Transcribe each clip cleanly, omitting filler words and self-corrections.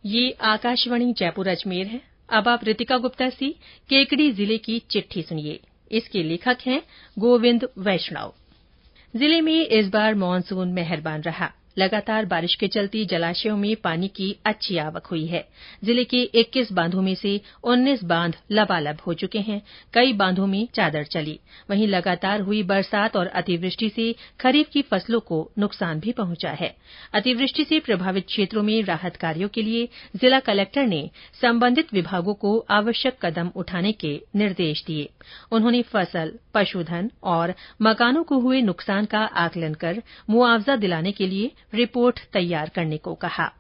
ये आकाशवाणी जयपुर अजमेर है। अब आप रितिका गुप्ता से केकड़ी जिले की चिट्ठी सुनिए। इसके लेखक हैं गोविंद वैष्णव। जिले में इस बार मानसून मेहरबान रहा। लगातार बारिश के चलते जलाशयों में पानी की अच्छी आवक हुई है। जिले के 21 बांधों में से 19 बांध लबालब हो चुके हैं। कई बांधों में चादर चली। वहीं लगातार हुई बरसात और अतिवृष्टि से खरीफ की फसलों को नुकसान भी पहुंचा है। अतिवृष्टि से प्रभावित क्षेत्रों में राहत कार्यों के लिए जिला कलेक्टर ने संबंधित विभागों को आवश्यक कदम उठाने के निर्देश दिए। उन्होंने फसल, पशुधन और मकानों को हुए नुकसान का आकलन कर मुआवजा दिलाने के लिए रिपोर्ट तैयार करने को कहा।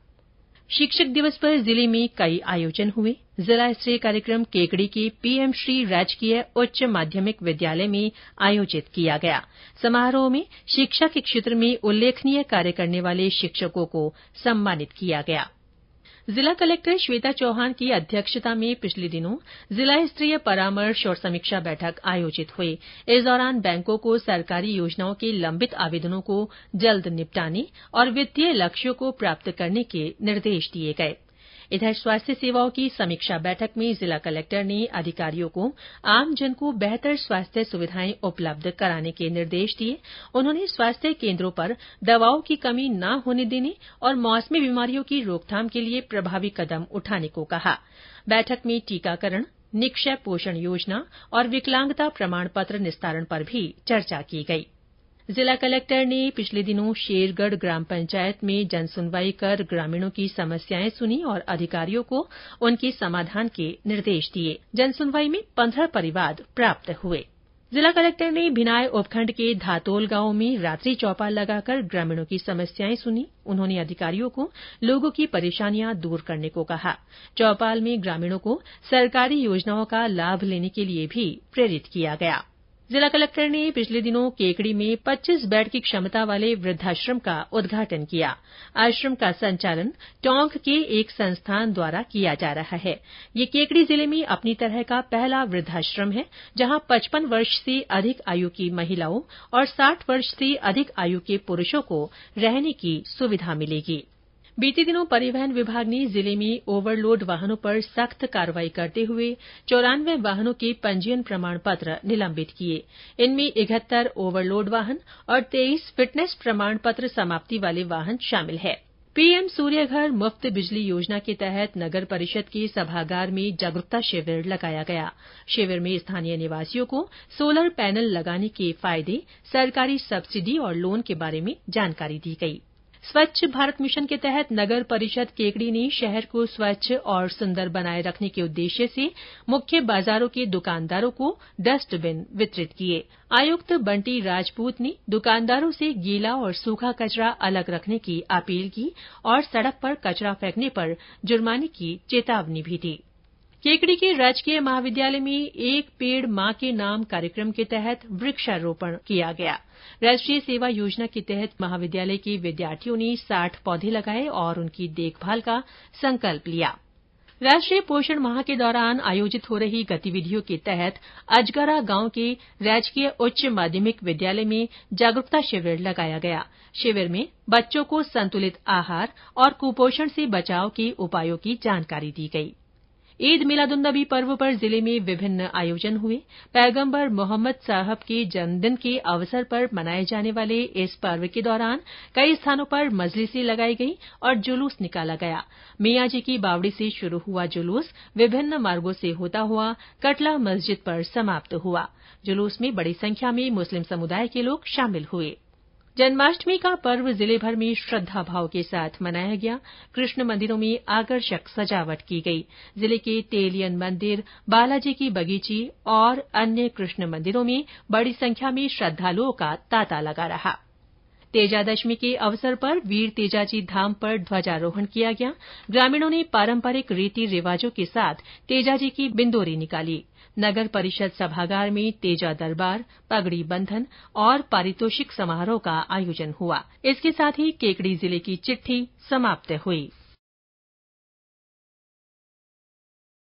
शिक्षक दिवस पर जिले में कई आयोजन हुए। जिला स्तरीय कार्यक्रम केकड़ी के पीएम श्री राजकीय उच्च माध्यमिक विद्यालय में आयोजित किया गया। समारोह में शिक्षा के क्षेत्र में उल्लेखनीय कार्य करने वाले शिक्षकों को सम्मानित किया गया। जिला कलेक्टर श्वेता चौहान की अध्यक्षता में पिछले दिनों जिला स्तरीय परामर्श और समीक्षा बैठक आयोजित हुई। इस दौरान बैंकों को सरकारी योजनाओं के लंबित आवेदनों को जल्द निपटाने और वित्तीय लक्ष्यों को प्राप्त करने के निर्देश दिए गए। इधर स्वास्थ्य सेवाओं की समीक्षा बैठक में जिला कलेक्टर ने अधिकारियों को आमजन को बेहतर स्वास्थ्य सुविधाएं उपलब्ध कराने के निर्देश दिए। उन्होंने स्वास्थ्य केन्द्रों पर दवाओं की कमी न होने देने और मौसमी बीमारियों की रोकथाम के लिए प्रभावी कदम उठाने को कहा। बैठक में टीकाकरण, निक्षय पोषण योजना और विकलांगता प्रमाण पत्र निस्तारण पर भी चर्चा की गई। जिला कलेक्टर ने पिछले दिनों शेरगढ़ ग्राम पंचायत में जनसुनवाई कर ग्रामीणों की समस्याएं सुनी और अधिकारियों को उनके समाधान के निर्देश दिए। जनसुनवाई में 15 परिवाद प्राप्त हुए। जिला कलेक्टर ने भिनाय उपखंड के धातोल गांव में रात्रि चौपाल लगाकर ग्रामीणों की समस्याएं सुनी। उन्होंने अधिकारियों को लोगों की परेशानियां दूर करने को कहा। चौपाल में ग्रामीणों को सरकारी योजनाओं का लाभ लेने के लिए भी प्रेरित किया गया। जिला कलेक्टर ने पिछले दिनों केकड़ी में 25 बेड की क्षमता वाले वृद्धाश्रम का उद्घाटन किया। आश्रम का संचालन टोंक के एक संस्थान द्वारा किया जा रहा है। ये केकड़ी जिले में अपनी तरह का पहला वृद्धाश्रम है, जहां 55 वर्ष से अधिक आयु की महिलाओं और 60 वर्ष से अधिक आयु के पुरुषों को रहने की सुविधा मिलेगी। बीते दिनों परिवहन विभाग ने जिले में ओवरलोड वाहनों पर सख्त कार्रवाई करते हुए 94 वाहनों के पंजीयन प्रमाण पत्र निलंबित किए। इनमें 71 ओवरलोड वाहन और 23 फिटनेस प्रमाण पत्र समाप्ति वाले वाहन शामिल है। पीएम सूर्यघर मुफ्त बिजली योजना के तहत नगर परिषद के सभागार में जागरूकता शिविर लगाया गया। शिविर में स्थानीय निवासियों को सोलर पैनल लगाने के फायदे, सरकारी सब्सिडी और लोन के बारे में जानकारी दी गई। स्वच्छ भारत मिशन के तहत नगर परिषद केकड़ी ने शहर को स्वच्छ और सुंदर बनाए रखने के उद्देश्य से मुख्य बाजारों के दुकानदारों को डस्टबिन वितरित किए। आयुक्त बंटी राजपूत ने दुकानदारों से गीला और सूखा कचरा अलग रखने की अपील की और सड़क पर कचरा फेंकने पर जुर्माने की चेतावनी भी दी। केकड़ी के राजकीय महाविद्यालय में एक पेड़ मां के नाम कार्यक्रम के तहत वृक्षारोपण किया गया। राष्ट्रीय सेवा योजना के तहत महाविद्यालय के विद्यार्थियों ने 60 पौधे लगाए और उनकी देखभाल का संकल्प लिया। राष्ट्रीय पोषण माह के दौरान आयोजित हो रही गतिविधियों के तहत अजगरा गांव के राजकीय उच्च माध्यमिक विद्यालय में जागरूकता शिविर लगाया गया। शिविर में बच्चों को संतुलित आहार और कुपोषण से बचाव के उपायों की जानकारी दी गई। ईद मिलादुन्नबी पर्व पर जिले में विभिन्न आयोजन हुए। पैगंबर मोहम्मद साहब के जन्मदिन के अवसर पर मनाए जाने वाले इस पर्व के दौरान कई स्थानों पर मजलिसें लगाई गई और जुलूस निकाला गया। मियाँ जी की बावड़ी से शुरू हुआ जुलूस विभिन्न मार्गों से होता हुआ कटला मस्जिद पर समाप्त हुआ। जुलूस में बड़ी संख्या में मुस्लिम समुदाय के लोग शामिल हुए। जन्माष्टमी का पर्व जिले भर में श्रद्धा भाव के साथ मनाया गया। कृष्ण मंदिरों में आकर्षक सजावट की गई। जिले के तेलियन मंदिर, बालाजी की बगीची और अन्य कृष्ण मंदिरों में बड़ी संख्या में श्रद्धालुओं का तांता लगा रहा। तेजादशमी के अवसर पर वीर तेजाजी धाम पर ध्वजारोहण किया गया। ग्रामीणों ने पारंपरिक रीति रिवाजों के साथ तेजाजी की बिंदोरी निकाली। नगर परिषद सभागार में तेजा दरबार, पगड़ी बंधन और पारितोषिक समारोह का आयोजन हुआ। इसके साथ ही केकड़ी जिले की चिट्ठी समाप्त हुई।